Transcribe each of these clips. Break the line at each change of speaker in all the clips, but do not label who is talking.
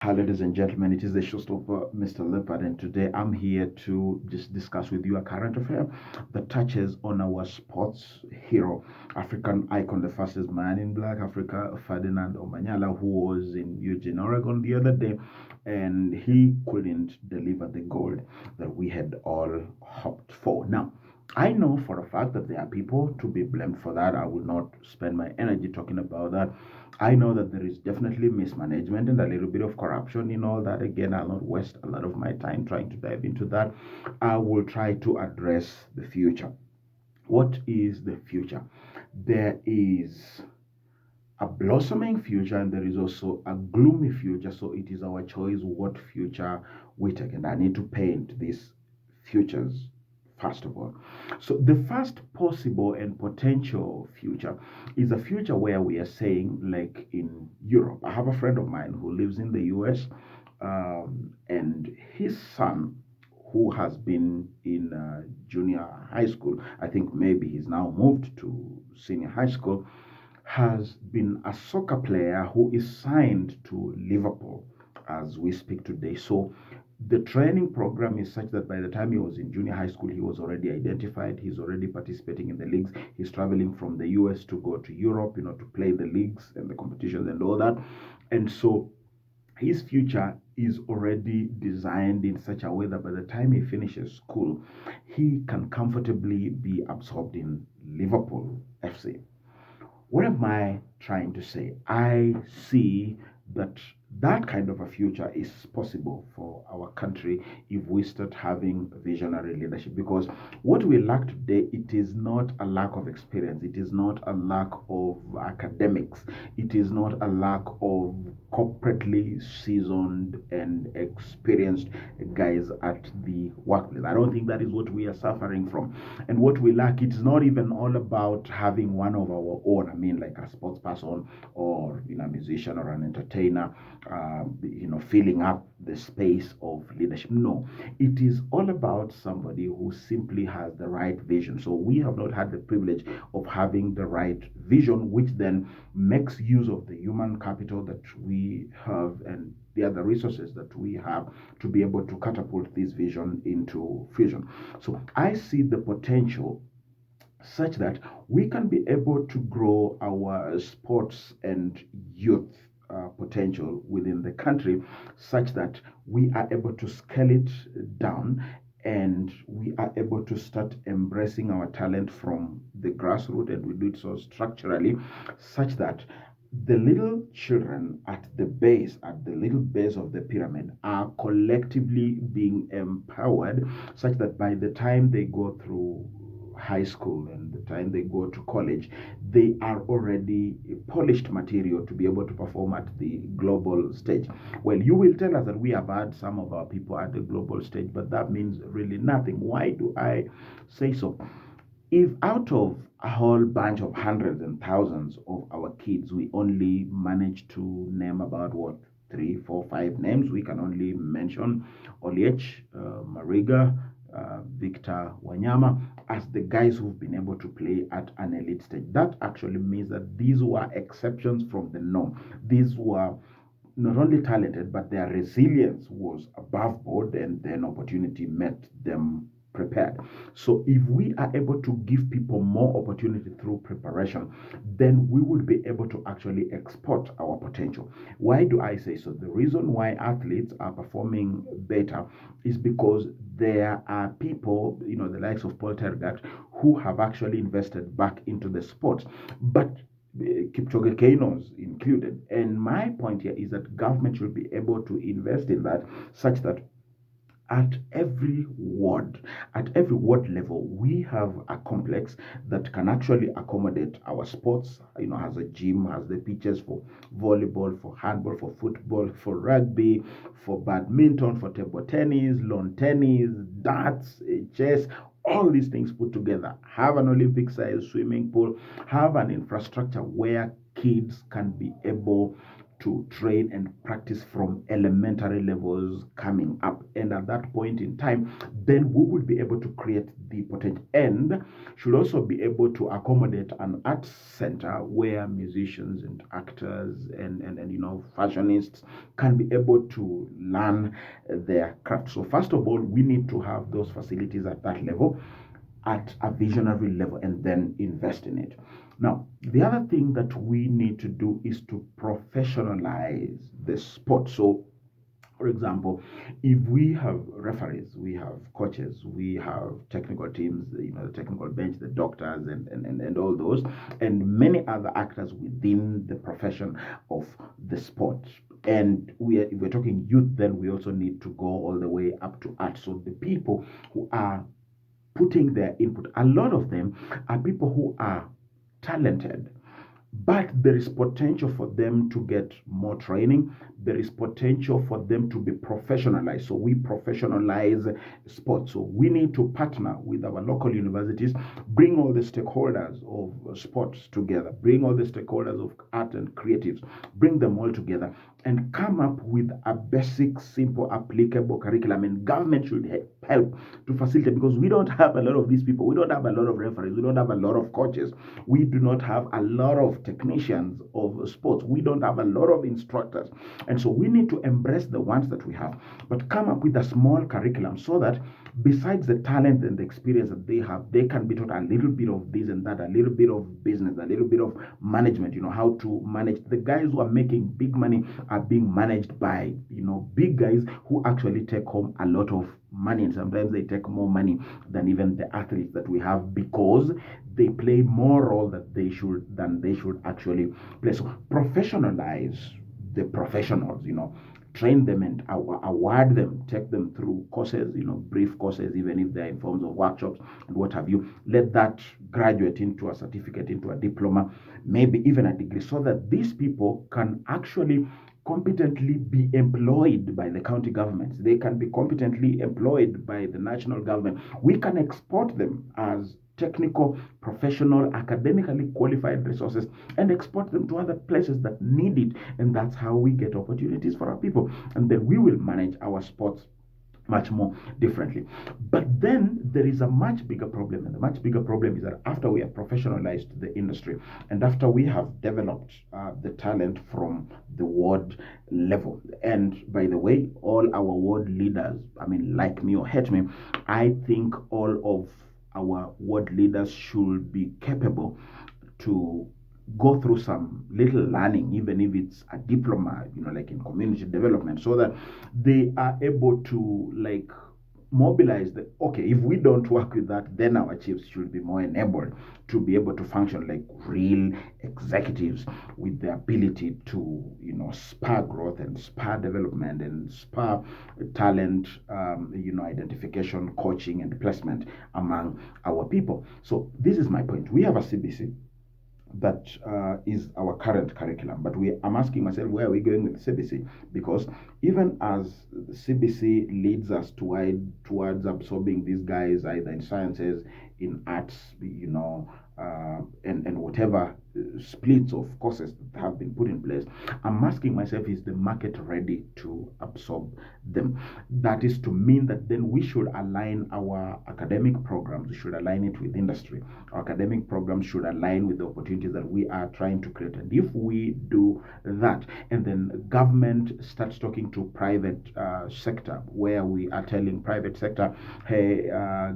Hi, ladies and gentlemen, it is the showstopper, Mr. Leopard, and today I'm here to just discuss with you a current affair that touches on our sports hero, African icon, the fastest man in Black Africa, Ferdinand Omanyala, who was in Eugene, Oregon the other day, and he couldn't deliver the gold that we had all hoped for. Now, I know for a fact that there are people to be blamed for that. I will not spend my energy talking about that. I know that there is definitely mismanagement and a little bit of corruption in all that. Again, I'll not waste a lot of my time trying to dive into that. I will try to address the future. What is the future? There is a blossoming future and there is also a gloomy future. So it is our choice what future we take. And I need to paint these futures first of all. So the first possible and potential future is a future where we are saying, like in Europe. I have a friend of mine who lives in the US, and his son, who has been in junior high school, I think maybe he's now moved to senior high school, has been a soccer player who is signed to Liverpool as we speak today. So the training program is such that by the time he was in junior high school, he was already identified. He's already participating in the leagues. He's traveling from the US to go to Europe, to play the leagues and the competitions and all that. And so his future is already designed in such a way that by the time he finishes school, he can comfortably be absorbed in Liverpool FC. What am I trying to say? I see that that kind of a future is possible for our country if we start having visionary leadership. Because what we lack today, it is not a lack of experience, it is not a lack of academics, it is not a lack of corporately seasoned and experienced guys at the workplace. I don't think that is what we are suffering from. And what we lack, it's not even all about having one of our own. I mean, like a sports person or a musician or an entertainer, filling up the space of leadership. No, it is all about somebody who simply has the right vision. So we have not had the privilege of having the right vision, which then makes use of the human capital that we have and the other resources that we have to be able to catapult this vision into fusion. So I see the potential such that we can be able to grow our sports and youth potential within the country such that we are able to scale it down and we are able to start embracing our talent from the grassroots, and we do it so structurally such that the little children at the little base of the pyramid, are collectively being empowered such that by the time they go through high school and the time they go to college, they are already polished material to be able to perform at the global stage. Well, you will tell us that we have had some of our people at the global stage, but that means really nothing. Why do I say so? If out of a whole bunch of hundreds and thousands of our kids, we only manage to name about what, three, four, five names, we can only mention Oliech, Mariga, Victor Wanyama as the guys who've been able to play at an elite stage. That actually means that these were exceptions from the norm. These were not only talented, but their resilience was above board, and then opportunity met them prepared. So if we are able to give people more opportunity through preparation, then we would be able to actually export our potential. Why do I say so? The reason why athletes are performing better is because there are people, the likes of Paul Tergat, who have actually invested back into the sport. But Kipchoge Kainos included. And my point here is that government should be able to invest in that such that at every ward level, we have a complex that can actually accommodate our sports, has a gym, has the pitches for volleyball, for handball, for football, for rugby, for badminton, for table tennis, lawn tennis, darts, chess, all these things put together. Have an Olympic sized swimming pool, have an infrastructure where kids can be able to train and practice from elementary levels coming up. And at that point in time, then we would be able to create the potential, and should also be able to accommodate an arts center where musicians and actors and fashionists can be able to learn their craft. So first of all, we need to have those facilities at that level, at a visionary level, and then invest in it. Now, the other thing that we need to do is to professionalize the sport. So, for example, if we have referees, we have coaches, we have technical teams, the technical bench, the doctors, and all those, and many other actors within the profession of the sport. And if we're talking youth, then we also need to go all the way up to art. So the people who are putting their input, a lot of them are people who are talented, but there is potential for them to get more training. There is potential for them to be professionalized. So we professionalize sports. So we need to partner with our local universities, bring all the stakeholders of sports together, bring all the stakeholders of art and creatives, bring them all together and come up with a basic, simple, applicable curriculum. And government should help to facilitate, because we don't have a lot of these people. We don't have a lot of referees. We don't have a lot of coaches. We do not have a lot of technicians of sports. We don't have a lot of instructors. And so we need to embrace the ones that we have, but come up with a small curriculum so that besides the talent and the experience that they have, they can be taught a little bit of this and that, a little bit of business, a little bit of management, how to manage. The guys who are making big money are being managed by, big guys who actually take home a lot of money. And sometimes they take more money than even the athletes that we have, because they play more role than they should actually play. So professionalize the professionals, train them and award them, take them through courses, brief courses, even if they're in forms of workshops and what have you. Let that graduate into a certificate, into a diploma, maybe even a degree, so that these people can actually competently be employed by the county governments. They can be competently employed by the national government. We can export them as technical, professional, academically qualified resources and export them to other places that need it. And that's how we get opportunities for our people. And then we will manage our sports much more differently. But then there is a much bigger problem, and the much bigger problem is that after we have professionalized the industry and after we have developed the talent from the ward level, and by the way, all our ward leaders, like me or hate me, I think all of our ward leaders should be capable to go through some little learning, even if it's a diploma, like in community development, so that they are able to mobilize okay, if we don't work with that, then our chiefs should be more enabled to be able to function like real executives with the ability to, spur growth and spur development and spur talent, identification, coaching, and placement among our people. So this is my point. We have a CBC that is our current curriculum. But I'm asking myself, where are we going with CBC? Because even as the CBC leads us towards absorbing these guys either in sciences, in arts, and whatever splits of courses that have been put in place, I'm asking myself, is the market ready to absorb them? That is to mean that then we should align our academic programs, we should align it with industry. Our academic programs should align with the opportunities that we are trying to create. And if we do that, and then government starts talking to private sector, where we are telling private sector, hey,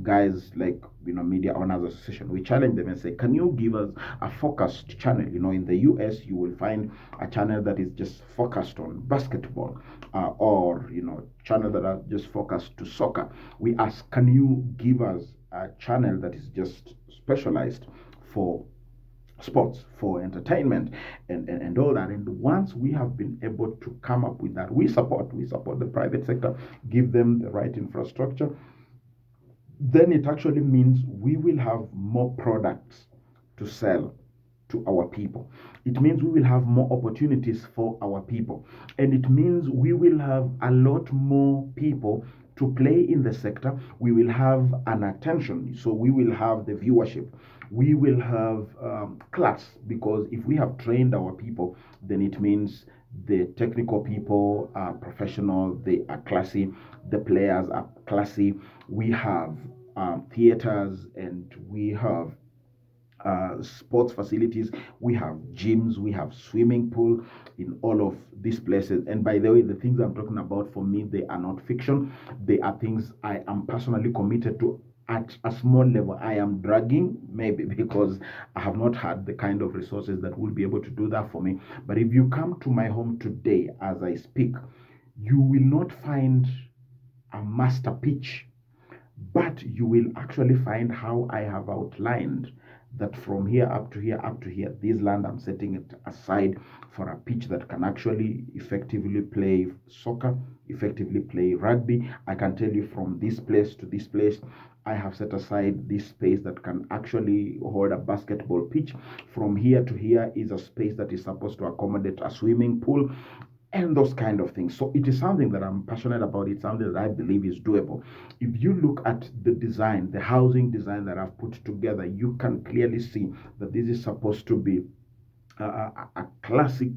guys, like, Media Owners Association, we challenge them and say, can you give us a focused channel? In the US, you will find a channel that is just focused on basketball, or, channel that are just focused to soccer. We ask, can you give us a channel that is just specialized for sports, for entertainment, and all that? And once we have been able to come up with that, we support the private sector, give them the right infrastructure. Then it actually means we will have more products to sell to our people. It means we will have more opportunities for our people. And it means we will have a lot more people to play in the sector. We will have an attention. So we will have the viewership. We will have class, because if we have trained our people, then it means The technical people are professional, they are classy, the players are classy. We have theaters, and we have sports facilities, we have gyms, we have swimming pool in all of these places. And by the way, the things I'm talking about, for me, they are not fiction. They are things I am personally committed to. At a small level, I am dragging, maybe because I have not had the kind of resources that will be able to do that for me. But if you come to my home today as I speak, you will not find a master pitch, but you will actually find how I have outlined that from here up to here up to here, this land I'm setting it aside for a pitch that can actually effectively play soccer, effectively play rugby. I can tell you from this place to this place, I have set aside this space that can actually hold a basketball pitch. From here to here is a space that is supposed to accommodate a swimming pool and those kind of things. So it is something that I'm passionate about. It's something that I believe is doable. If you look at the design, the housing design that I've put together, you can clearly see that this is supposed to be a classic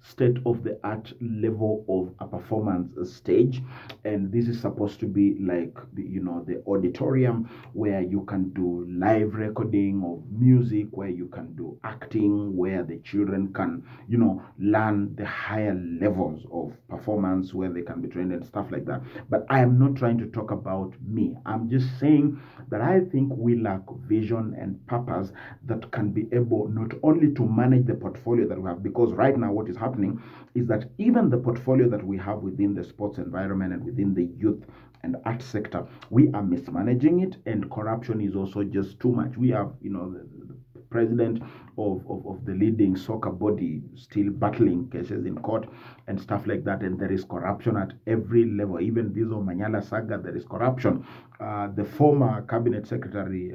state of the art level of a performance stage. And this is supposed to be like the auditorium where you can do live recording of music, where you can do acting, where the children can learn the higher levels of performance, where they can be trained and stuff like that. But I am not trying to talk about me. I'm just saying that I think we lack vision and purpose that can be able not only to manage the portfolio that we have, because right now what is happening is that even the portfolio that we have within the sports environment and within the youth and art sector, we are mismanaging it, and corruption is also just too much. We have the president of the leading soccer body still battling cases in court and stuff like that, and there is corruption at every level. Even this Omanyala saga, there is corruption. The former cabinet secretary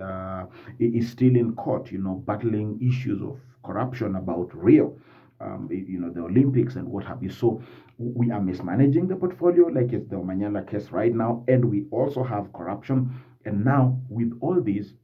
is still in court, battling issues of corruption about Rio, the Olympics and what have you. So we are mismanaging the portfolio, like it's the Omanyala case right now, and we also have corruption. And now with all these,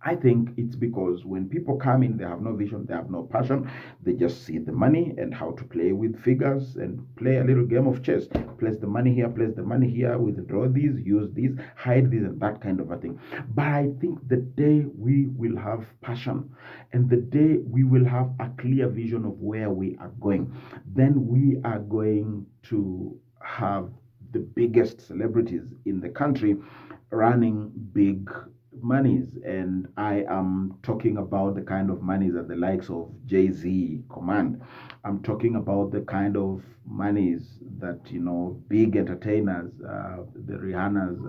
I think it's because when people come in, they have no vision, they have no passion. They just see the money and how to play with figures and play a little game of chess. Place the money here, place the money here, withdraw these, use these, hide these, and that kind of a thing. But I think the day we will have passion and the day we will have a clear vision of where we are going, then we are going to have the biggest celebrities in the country running big monies. And I am talking about the kind of monies that the likes of Jay-Z command. I'm talking about the kind of monies that big entertainers, the Rihanna's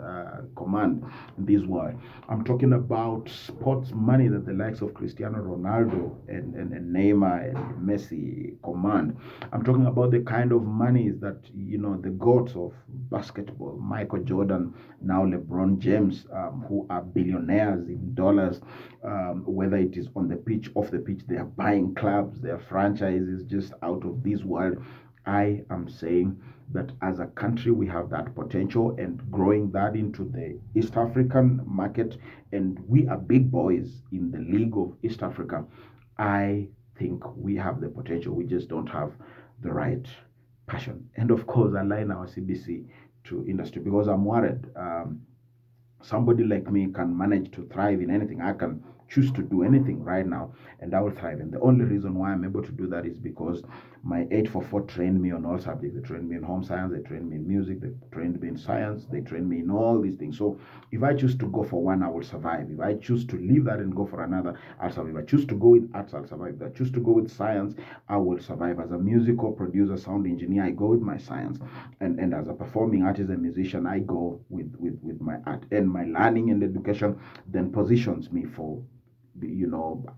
command in this world. I'm talking about sports money that the likes of Cristiano Ronaldo and Neymar and Messi command. I'm talking about the kind of monies that the gods of basketball, Michael Jordan, now LeBron James, who are billionaires in dollars, whether it is on the pitch, off the pitch, they are buying clubs, their franchises just out of this world. I am saying that as a country, we have that potential, and growing that into the East African market, and we are big boys in the League of East Africa. I think we have the potential. We just don't have the right passion. And of course, align our CBC to industry, because I'm worried. Somebody like me can manage to thrive in anything. I can choose to do anything right now and I will thrive. And the only reason why I'm able to do that is because my 844 trained me on all subjects. They trained me in home science, they trained me in music, they trained me in science, they trained me in all these things. So if I choose to go for one, I will survive. If I choose to leave that and go for another, I'll survive. If I choose to go with arts, I'll survive. If I choose to go with science, I will survive. As a musical producer, sound engineer, I go with my science. And as a performing artist and musician, I go with my art. And my learning and education then positions me for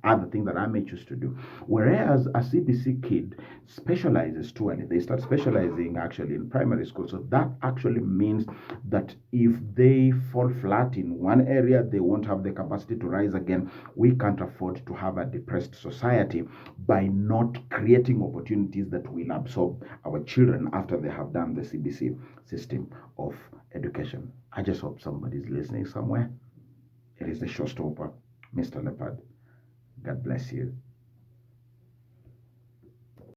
other things that I may choose to do. Whereas a CBC kid specializes too early. They start specializing actually in primary school. So that actually means that if they fall flat in one area, they won't have the capacity to rise again. We can't afford to have a depressed society by not creating opportunities that will absorb our children after they have done the CBC system of education. I just hope somebody's listening somewhere. It is the showstopper, Mr. Leopard. God bless you.